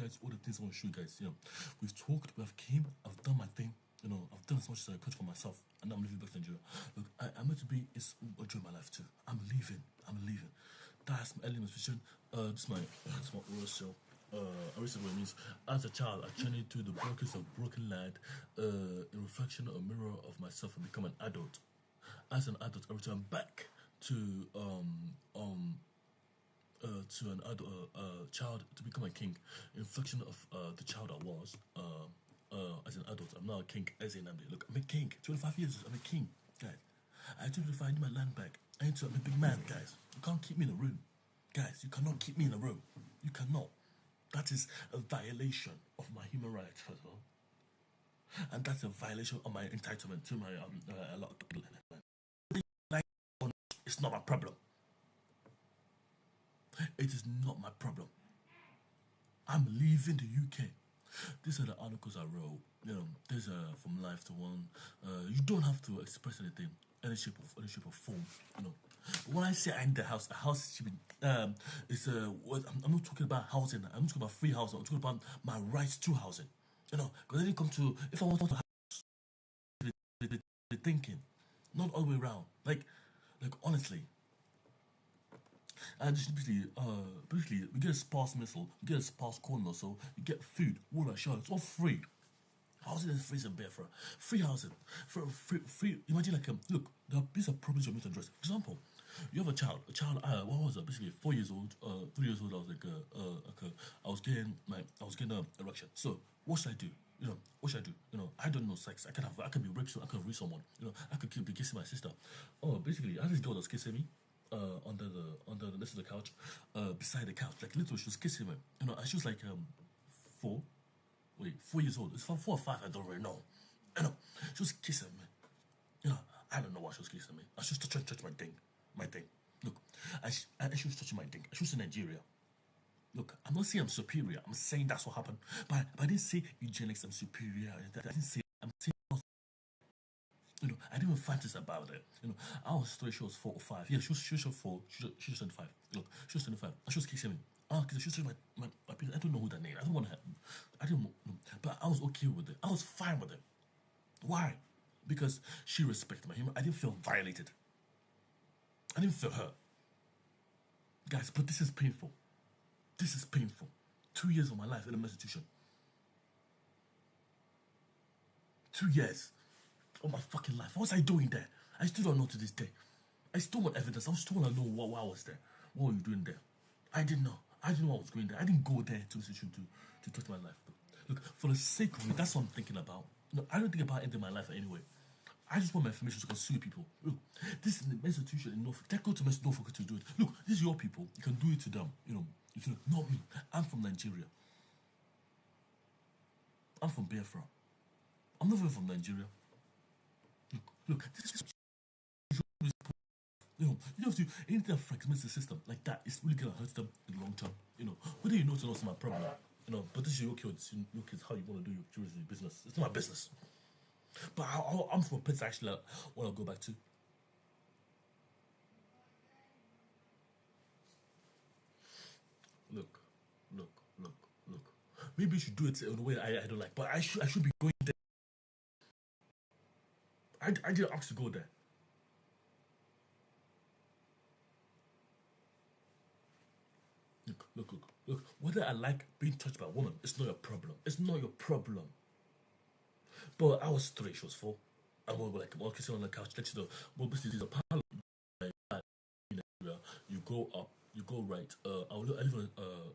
guys all the things I want to show you guys. We've talked, we've came, I've done my thing. I've done as much as I could for myself, and I'm leaving back to Nigeria. Look, I'm meant to be is enjoying my life too. I'm leaving. That's my element vision. This is my oral cell. What it means. As a child, I journeyed through the brokers of broken land, a reflection, a mirror of myself, and become an adult. As an adult, I return back to an adult child to become a king. A reflection of the child I was. As an adult, I'm now a king. As in, look, I'm a king. 25 years, I'm a king, guys. I need to find my land back. I'm a big man, guys. You can't keep me in a room, guys. You cannot keep me in a room. You cannot. That is a violation of my human rights, first of all, and that's a violation of my entitlement to my like. It's not my problem. It is not my problem. I'm leaving the UK. These are the articles I wrote. There's from life to one. You don't have to express anything, any shape of form. But when I say I'm the house, a house should be. It's I'm not talking about housing. I'm not talking about free housing. I'm talking about my rights to housing. Because then you come to if I want to house, the thinking, not all the way around. Like honestly. And just basically, we get a sparse missile, we get a sparse corner, so you get food, water, shelter. It's all free. Housing is free and bare for free housing. Free. Imagine look, these are problems you're meant to address. For example, you have a child. What was it? Basically, 4 years old. 3 years old. I was I was getting an erection. So what should I do? What should I do? I don't know sex. I can be raped. I can rape someone. I could be kissing my sister. Basically, I had this girl that's kissing me. Under the next to the couch, beside the couch, like literally, she was kissing me. And she was like 4 years old. It's 4 or 5, I don't really know. She was kissing me. I don't know why she was kissing me. I was just trying to touch my thing. Look, she was touching my thing. She was in Nigeria. Look, I'm not saying I'm superior. I'm saying that's what happened. But I didn't say eugenics. I'm superior. I didn't say. I'm saying. I didn't even fantasize about it. I was 3, she was 4 or 5. Yeah, she was 4. She was 25. Look, she was 25. And she was kissing me. Because she was touching my penis. I don't know who that name. I don't want to. I didn't know. But I was okay with it. I was fine with it. Why? Because she respected my human. I didn't feel violated. I didn't feel hurt. Guys, but this is painful. This is painful. 2 years of my life in a institution. 2 years of my fucking life. What was I doing there? I still don't know to this day. I still want evidence. I still want to know why I was there. What were you doing there? I didn't know. I didn't know I was going there. I didn't go there to the institution to touch my life. Look, for the sake of it, that's what I'm thinking about. I don't think about ending my life anyway. I just want my information so I can sue people. Look, this is an institution in Norfolk. Take go to Norfolk to do it. Look, this is your people. You can do it to them. Not me. I'm from Nigeria. I'm from Biafra. I'm not even from Nigeria. Look, this is you have to anything that fragments the system like that is really gonna hurt them in the long term. Whether you know it's not my problem. But this is your kids. Your kids, how you want to do your business. It's not my business. But I'm from a place I actually want to go back to. Look. Maybe you should do it in a way I don't like, but I should be going there. I didn't ask to go there. Look. Whether I like being touched by a woman, it's not your problem. It's not your problem. But I was 3, she was 4. And we were like, kissing on the couch next to the. Well, basically, there's a parlor. You go up, you go right. I live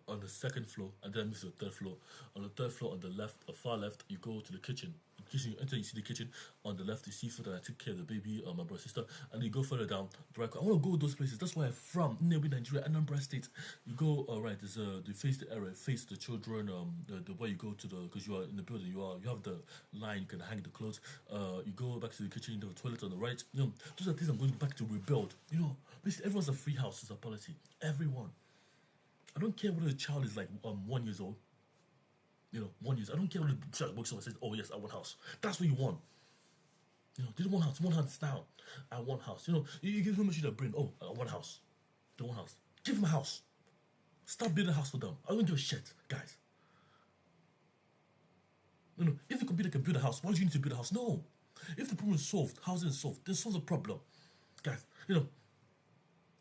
on the 2nd floor, and then I move to the 3rd floor. On the 3rd floor, on the left, far left, you go to the kitchen. You enter, you see the kitchen. On the left, you see food, and I took care of the baby, my brother, sister. And you go further down. I want to go those places. That's where I'm from. Nearby Nigeria, Anambra State. You go right. There's you face the area, face the children. The way you go to because you are in the building. You have the line. You can hang the clothes. You go back to the kitchen. The toilet on the right. Those are things I'm going back to rebuild. Basically, everyone's a free house. It's a policy. Everyone. I don't care whether the child is like 1 year old. 1 year. I don't care what the child works on and says, "Oh yes, I want house." That's what you want. They don't want house. One hands down. I want house. You give them a sheet of brain. Oh, I want house. They want house. Give them a house. Stop building a house for them. I don't give a shit, guys. If the computer can build a house, why do you need to build a house? No. If the problem is solved, housing is solved, then solves the problem. Guys,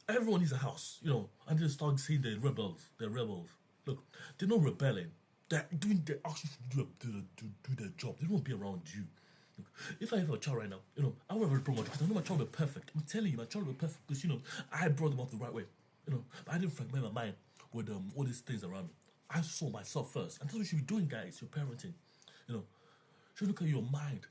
everyone needs a house, and they start saying they're rebels. They're rebels. Look, they're not rebelling. They're actually do their job. They don't want to be around you. Look, if I have a child right now, I won't have a problem because I know my child will be perfect. I'm telling you, my child will be perfect because, I brought them up the right way. But I didn't fragment my mind with all these things around me. I saw myself first. And that's what you should be doing, guys. You're parenting. Should look at your mind.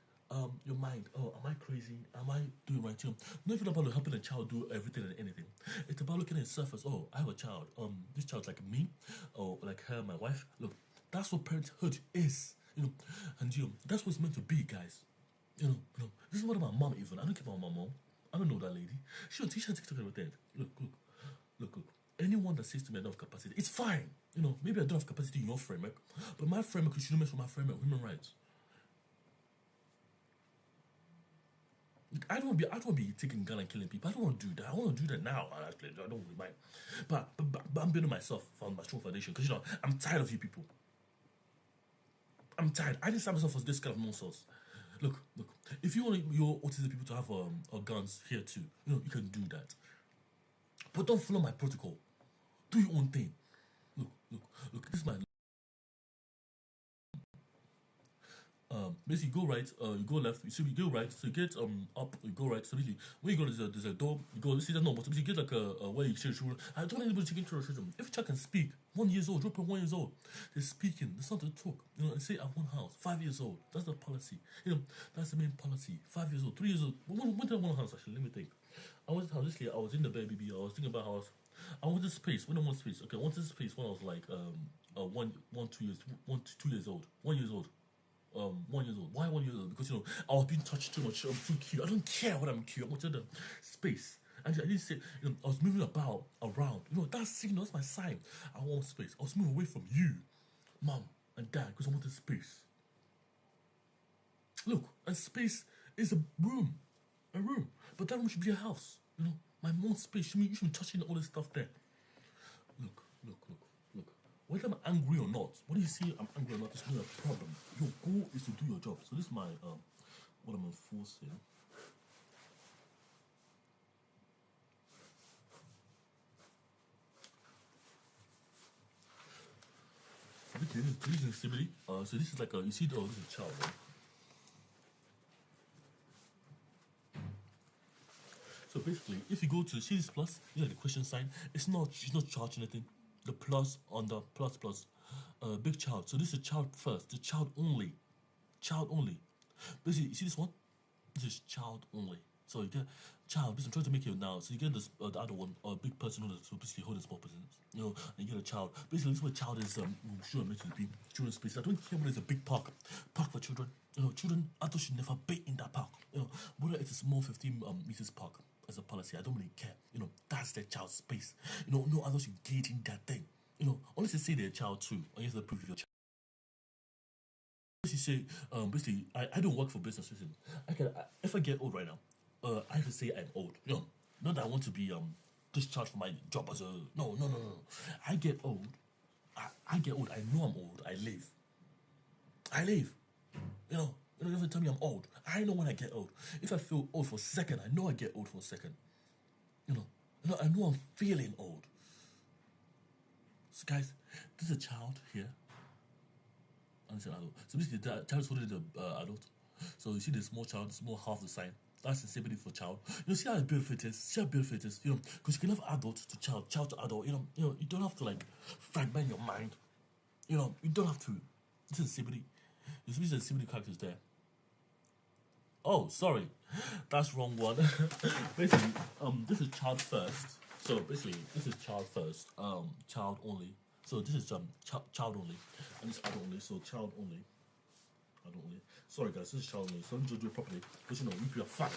Your mind. Oh, am I crazy? Am I doing right? Not even about helping a child do everything and anything. It's about looking at the surface. Oh, I have a child. This child's like me, or like her, my wife. Look, that's what parenthood is. And that's what it's meant to be, guys. This is what about mom even. I don't care about my mom. I don't know that lady. She don't teach her TikTok everything. Look. Anyone that says to me I don't have capacity, it's fine. Maybe I don't have capacity in your framework, but my framework, you shouldn't mess with my framework. Human rights. I don't want to be taking gun and killing people. I don't want to do that. I want to do that now. Actually, I don't really mind. But I'm building myself on my strong foundation because I'm tired of you people. I'm tired. I didn't sign myself for this kind of nonsense. Look. If you want your autistic people to have guns here too, you can do that. But don't follow my protocol. Do your own thing. Look. This is my. Basically, you go right, you go left. You go right, so you get up, you go right. So basically, when you go, there's a door. You go. See, that's not. But basically, you get like a way you change. I don't want anybody taking children. If a child can speak, 1 year old, 1 year old, they're speaking. It's not to talk. And say at one house, 5 years old. That's the policy. That's the main policy. 5 years old, 3 years old. When did I want a house? Actually, let me think. I was in the baby. I was thinking about how I wanted space. When I want space, okay, I wanted space when I was like 2 years old. 1 year old. 1 year old. Why 1 year old? Because I was being touched too much. I'm too cute. I don't care what I'm cute. I wanted the space. And I didn't say I was moving around. That's my sign. I want space. I was moving away from you, mom and dad, because I wanted space. Look, a space is a room. But that room should be a house. My mom's space. You should be touching all this stuff there. Look. Whether I'm angry or not, what do you see? I'm angry or not, it's not a problem. Your goal is to do your job. So this is my what I'm enforcing. This is activity. So this is like you see, this is a child, right? So basically, if you go to see this plus, the question sign. She's not charging anything. The plus on the plus, big child. So this is child first. The child only. Basically, you see this one? This is child only. So you get child. I'm trying to make it now. So you get this the other one, a big person who basically holding small person. And you get a child. Basically, this is what child is. Sure, meant to be children's space. I don't care whether it's a big park for children. Children, adults should never be in that park. Whether it's a small 15 meters park. As a policy, I don't really care. That's their child's space. No adults engage in that thing. Unless they say they're a child too, or you have to prove your child. Unless you say, basically, I don't work for business reasons. If I get old right now, I have to say I'm old. Not that I want to be discharged from my job as a no. I get old. I get old. I know I'm old. I live. Every time I'm old, I know when I get old. If I feel old for a second, I know I get old for a second. I know I'm feeling old. So guys, this is a child here. And it's an adult. So basically, the child is holding the adult. So you see the small child, small half the sign. That's the safety for child. See how beautiful it is. Because you can have adult to child to adult. You don't have to like fragment your mind. You don't have to. This is safety. You see the safety characters there. Oh, sorry, that's wrong one. Basically, this is child first. So basically, this is child first. Child only. So this is child only, and it's adult only. So child only. Adult only. Sorry guys, this is child only. So let me just do it properly because you people are fine.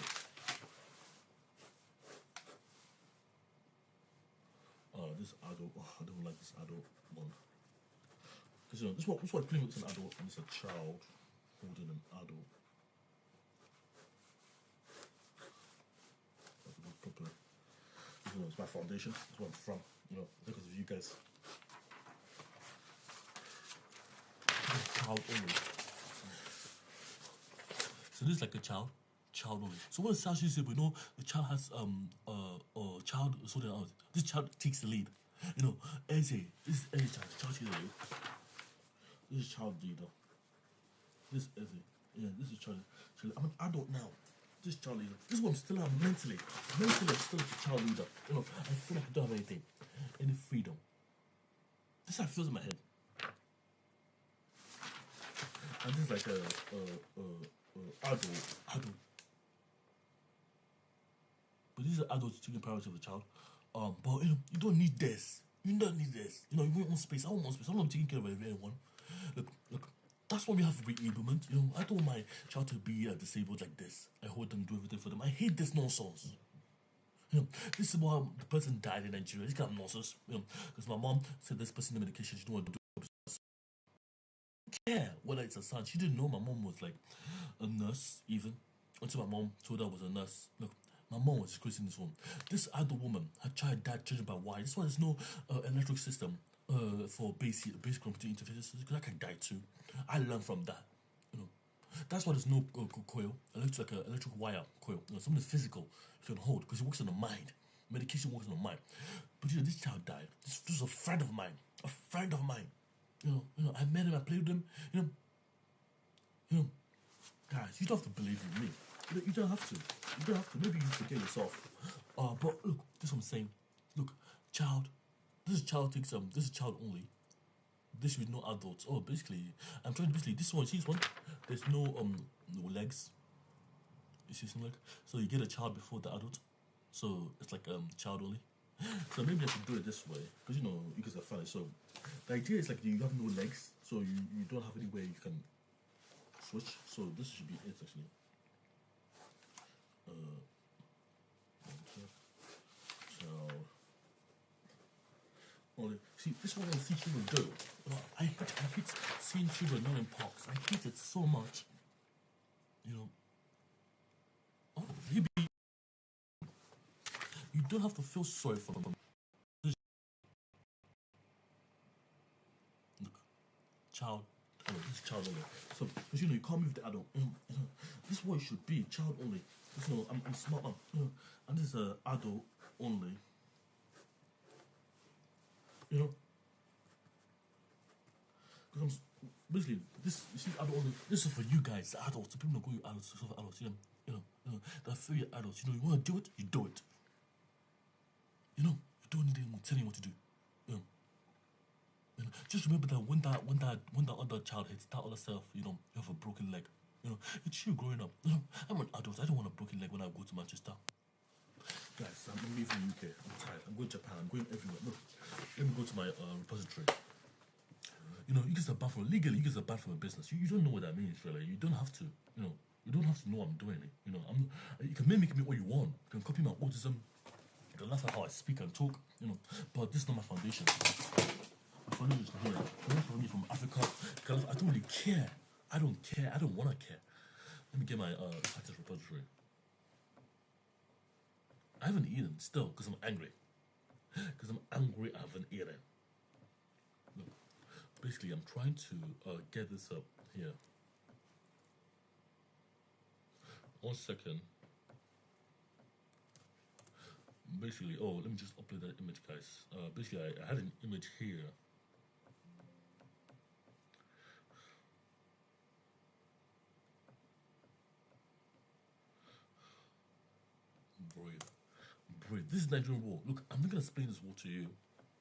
This adult. Oh, I don't like this adult one. Because this one pretty much an adult, and it's a child holding an adult. Properly. It's my foundation. It's where I'm from. Because of you guys. Child only. So this is like a child only. So what does child usually say? We know the child has child sorted out. This child takes the lead. You know, Eze, this is Eze child. Child takes the lead. This is child leader. This is Eze. Yeah, this is child. I'm an adult now. This is child leader. This is what I'm still am mentally. Mentally, I'm still a child leader. You know, I feel like I don't have anything, any freedom. This is how it feels in my head. And this is like a adult. But these are adults taking priority of the child. But you know, you don't need this. You don't need this. You know, you want more space. I want more space. I'm not taking care of everyone. Look. That's why we have reablement. You know, I don't want my child to be disabled like this. I hold them, do everything for them. I hate this nonsense. You know, this is why the person died in Nigeria. This kind of nonsense. You know, because my mom said this person the medication. She don't want to do it. Care whether it's a son. She didn't know my mom was like a nurse even until my mom told her I was a nurse. Look, my mom was disgracing this woman. This other woman, her child died judged by why. This one there's no electric system for basic computer interfaces because I can die too. I learned from that. You know, that's why there's no coil, electric wire coil. You know, something physical you can hold because it works on the mind. Medication works on the mind. But you know, this child died. This was a friend of mine. A friend of mine. You know, I met him, I played with him, you know, guys, you don't have to believe in me. You don't have to. You don't have to. Maybe you forget yourself. But look, this is what I'm saying. Look, child, this is child takes this is child only. This with no adults. Oh, basically, I'm trying to this one, see this one? There's no legs. You see some leg? So you get a child before the adult. So it's like child only. So maybe I should do it this way, because you know, you guys are funny. So the idea is like you have no legs, so you don't have anywhere you can switch. So this should be it actually. Child only. See, this is what I see children do. I hate seeing children not in parks. I hate it so much. You know. Oh, maybe you don't have to feel sorry for them. Look, child. Oh, this is child only. So, because you know, you can't move the adult. This is what it should be, child only. You know, I'm smart, and this is adult only. You know, because basically this. You see, adult only. This is for you guys, the adults. The people that go you adults, for adults. You know, that for you adults. You know, you want to do it, you do it. You know, you don't need anyone telling you what to do. You know. Just remember that when that other child hits that other self, you know, you have a broken leg. You know, it's you growing up. You know, I'm an adult. I don't want a broken leg when I go to Manchester. Guys, I'm leaving the UK. I'm tired. I'm going to Japan. I'm going everywhere. Look, let me go to my repository. You know, you guys are banned from legally. You guys are banned from a business. You don't know what that means, really. You don't have to. You know, you don't have to know I'm doing it. You know, you can make me what you want. You can copy my autism. You can laugh at how I speak and talk. You know, but this is not my foundation. My foundation is here. You're from me from Africa. Because I don't really care. I don't care. I don't want to care. Let me get my practice repository. I haven't eaten still because I'm angry. Because I'm angry, I haven't eaten. Look, basically, I'm trying to get this up here. 1 second. Basically, oh, let me just upload that image, guys. Basically, I had an image here. Breathe. This is Nigerian war. Look, I'm not gonna explain this war to you,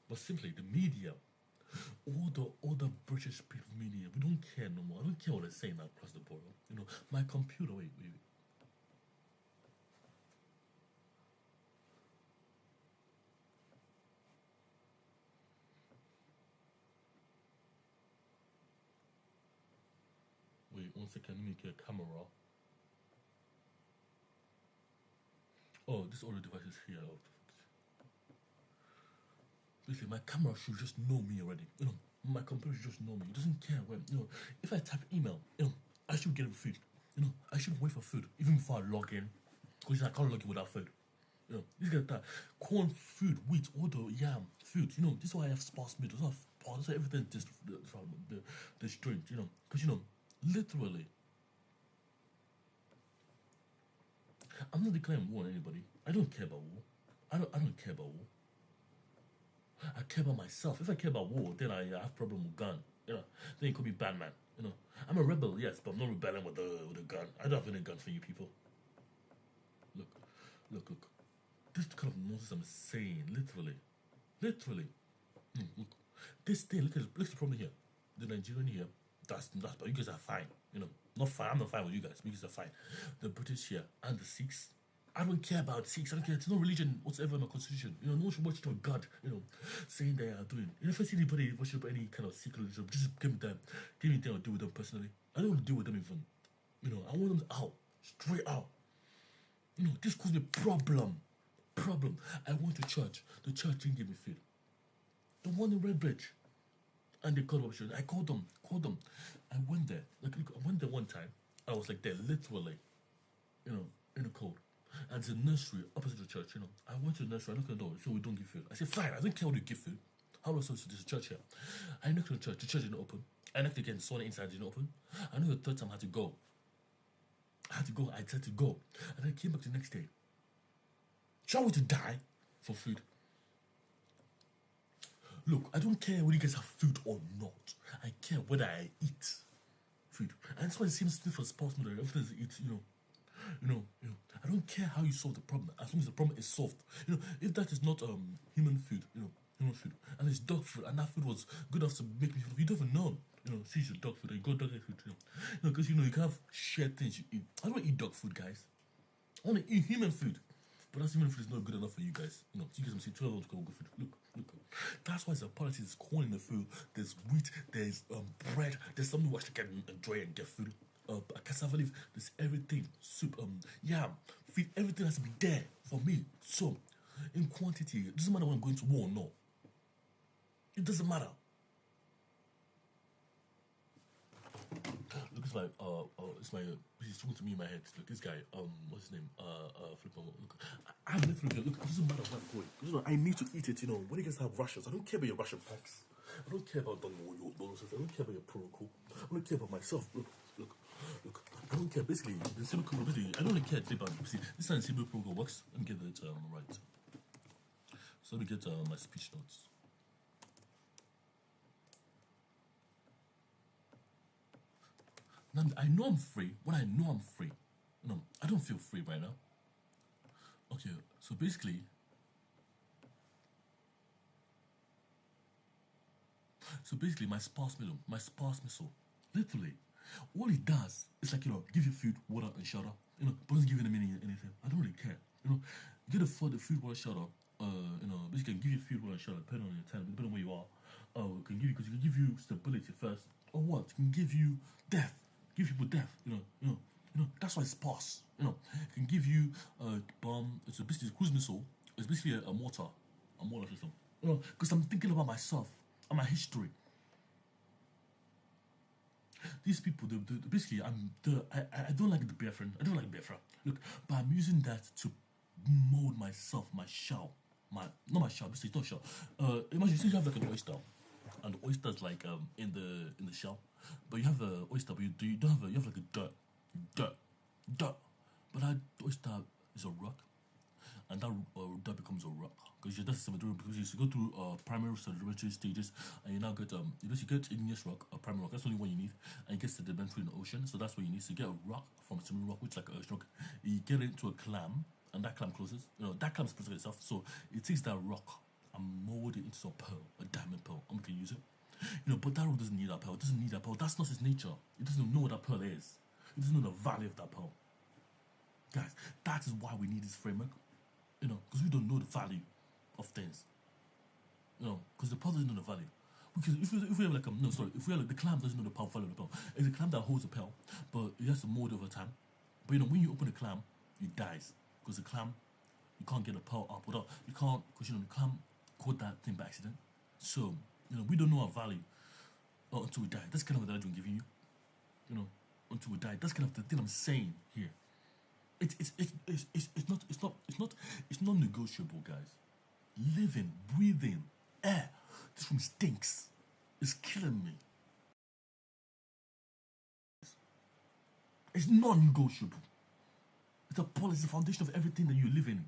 but simply the media, all the British people media, we don't care no more. I don't care what they're saying across the board. You know, my computer. Wait. Wait 1 second. Let me get a camera. Oh, this audio device is here. Basically, my camera should just know me already. You know, my computer should just know me. It doesn't care when. You know, if I type email, you know, I should get food. You know, I should wait for food even before I log in, because I can't log in without food. You know, this get that corn, food, wheat, all the yam, food. You know, this is why I have sparse meat. This is why everything is destroyed. You know, because you know, literally. I'm not declaring war on anybody. I don't care about war. I don't care about war. I care about myself. If I care about war, then I have problem with gun. Then you call me bad man. I'm a rebel, yes, but I'm not rebelling with a gun. I don't have any gun for you people. Look, look. This kind of nonsense I'm saying, literally. Look, this thing. Look at the problem here. The Nigerian here. That's but you guys are fine. Not fine. I'm not fine with you guys. You guys are fine. The British here and the Sikhs. I don't care about Sikhs. I don't care. It's no religion whatsoever in my constitution. No one should worship a god. Saying they are doing. If I see anybody worship any kind of Sikh religion, just give me them. Give me them. I'll deal with them personally. I don't want to deal with them even. I want them out, straight out. This causes me problem. I went to church. The church didn't give me food. The one in Redbridge. And they called option. I called them. I went there. Look, I went there one time. I was like there, literally, in the cold. And it's a nursery opposite the church, I went to the nursery, I knocked on the door, so we don't give food. I said, fine, I don't care what you give food. How was I supposed to do this church here? I knocked on the church didn't open. I knocked again, saw the inside didn't open. I knew the third time I had to go. I had to go. And I came back the next day. Shall we to die for food? Look, I don't care whether you guys have food or not. I care whether I eat food. And that's why the same thing for spouse mother. Everything is eat, I don't care how you solve the problem, as long as the problem is solved. If that is not human food, human food, and it's dog food, and that food was good enough to make me feel, you don't even know. See it's your dog food, and you got dog food, because you can have shared things you eat. I don't eat dog food, guys. I want to eat human food. But that human food is not good enough for you guys. You guys can see 12 hours good food. Look. That's why the politics is corn in the food. There's wheat, there's bread, there's something which I can enjoy and get food. A cassava leaf, there's everything. Soup, yam, feed, everything has to be there for me. So, in quantity, it doesn't matter when I'm going to war or not. It doesn't matter. Look, he's talking to me in my head. Look, this guy, what's his name? Look, I'm literally, look, it doesn't matter where I'm going. I need to eat it, when you guys have rations. I don't care about your ration packs. I don't care about your nonsense. I don't care about your protocol. I don't care about myself. Look. I don't care. Basically, the simple basically, I don't really care about. See, this is how the simple protocol works. Let me get it right. So let me get my speech notes. Now, I know I'm free. When I know I'm free, I don't feel free right now. Okay, so basically, my sparse missile, literally, all it does is like give you food, water, and shelter. But doesn't give you anything. I don't really care. Get the food, water, shelter. Basically, can give you food, water, and shelter depending on your time, depending on where you are. Because it can give you stability first, or what? It can give you death. Give people death. That's why it's sparse. It can give you a bomb. It's basically a cruise missile. It's basically a mortar system. Because I'm thinking about myself and my history. These people, basically, I don't like the Biafran. I don't like Biafra. Look, but I'm using that to mold myself, my shell. Not my shell. Basically, it's not shell. Imagine you have like an oyster, and the oyster is like in the shell, but you have a oyster, but you don't have you have like a dirt. But that oyster is a rock, and that becomes a rock. Because that's the because you go through primary sedimentary stages, and you now get you get igneous rock, a primary rock. That's the only one you need, and you get sedimentary in the ocean. So that's what you need. So you get a rock from a sedimentary rock, which is like a rock. You get it into a clam, and that clam closes. That clam splits itself. So it takes that rock and mold it into a pearl, a diamond pearl, and we can use it. But that rock doesn't need that pearl. It doesn't need that pearl. That's not its nature. It doesn't know what that pearl is. It doesn't know the value of that pearl. Guys, that is why we need this framework. Because we don't know the value of things. Because the pearl doesn't know the value. Because if we have like if we have like the clam doesn't know the value of the pearl. It's a clam that holds the pearl, but it has to mold over time. But when you open the clam, it dies. Because the clam, you can't get the pearl up without you can't because the clam caught that thing by accident. So, we don't know our value until we die. That's kind of what I'm giving you. Until we die. That's kind of the thing I'm saying here. It's not negotiable, guys. Living, breathing, air. This room stinks. It's killing me. It's non-negotiable. It's a policy, the foundation of everything that you live in.